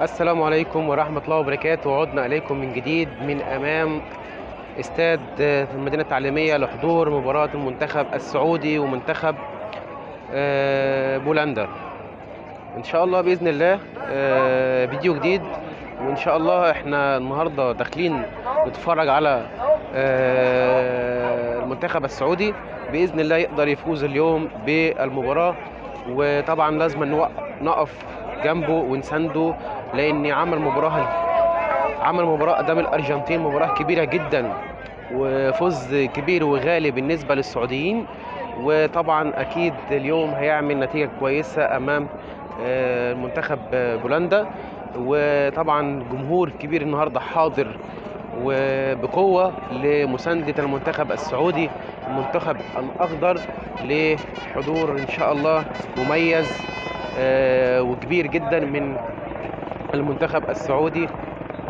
السلام عليكم ورحمة الله وبركاته. عدنا إليكم من جديد من أمام استاد في المدينة التعليمية لحضور مباراة المنتخب السعودي ومنتخب بولندا. إن شاء الله بإذن الله فيديو جديد، وإن شاء الله إحنا النهاردة داخلين نتفرج على المنتخب السعودي. بإذن الله يقدر يفوز اليوم بالمباراة، وطبعا لازم نقف جنبه ونسنده، لأن عمل مباراة قدام الأرجنتين، مباراة كبيرة جدا وفوز كبير وغالي بالنسبة للسعوديين. وطبعا أكيد اليوم هيعمل نتيجة كويسة أمام منتخب بولندا. وطبعا جمهور كبير النهارده حاضر وبقوة لمساندة المنتخب السعودي، المنتخب الأخضر، لحضور إن شاء الله مميز وكبير جدا من المنتخب السعودي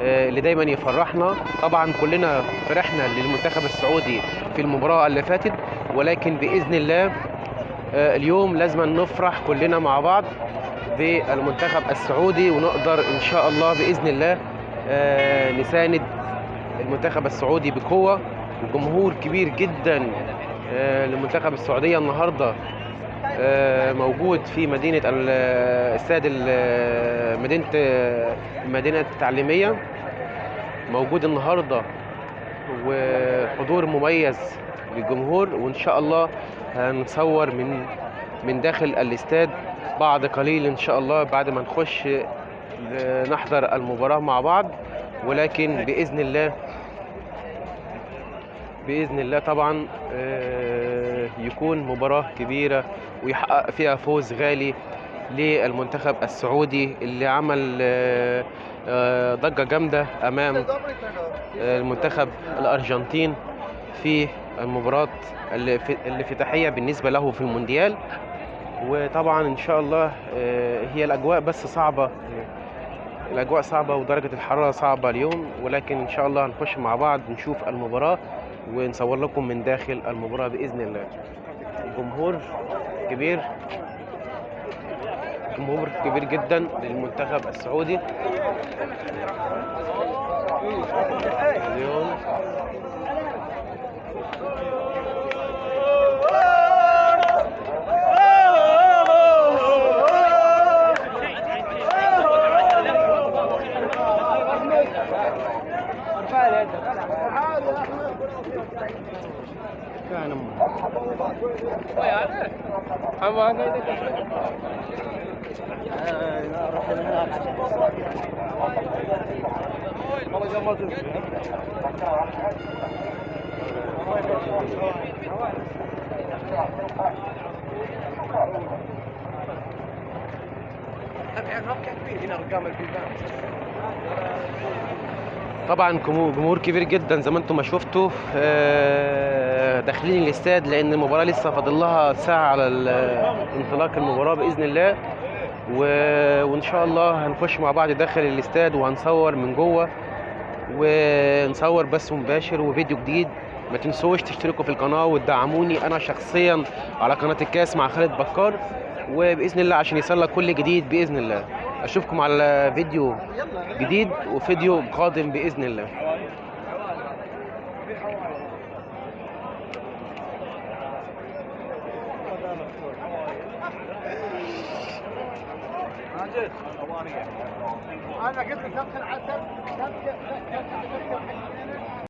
اللي دايما يفرحنا. طبعا كلنا فرحنا للمنتخب السعودي في المباراة اللي فاتت، ولكن بإذن الله اليوم لازم نفرح كلنا مع بعض بالمنتخب السعودي، ونقدر إن شاء الله بإذن الله نساند المنتخب السعودي بقوة. وجمهور كبير جدا للمنتخب السعودية النهاردة موجود في مدينة استاد المدينة التعليمية، موجود النهاردة، وحضور مميز للجمهور. وإن شاء الله هنصور من داخل الاستاد بعد قليل إن شاء الله، بعد ما نخش نحضر المباراة مع بعض. ولكن بإذن الله طبعا يكون مباراة كبيرة ويحقق فيها فوز غالي للمنتخب السعودي اللي عمل ضجة جامدة أمام المنتخب الأرجنتين في المباراة الافتتاحية بالنسبة له في المونديال. وطبعا إن شاء الله هي الأجواء بس صعبة، الأجواء صعبة ودرجة الحرارة صعبة اليوم، ولكن إن شاء الله هنخش مع بعض نشوف المباراة ونصور لكم من داخل المباراة بإذن الله. كبير جمهور كبير جدا للمنتخب السعودي اليوم. طبعا جمهور كبير جدا زي ما انتم ما شفتوا داخلين الاستاد، لان المباراه لسه فاضل لها ساعه على انطلاق المباراه باذن الله. وان شاء الله هنخش مع بعض داخل الاستاد وهنصور من جوه، ونصور بث مباشر وفيديو جديد. ما تنسوش تشتركوا في القناه وتدعموني انا شخصيا على قناه الكاس مع خالد بكار، وباذن الله عشان يصلك كل جديد باذن الله. اشوفكم على فيديو جديد وفيديو قادم باذن الله. انا قلت لك تدخل على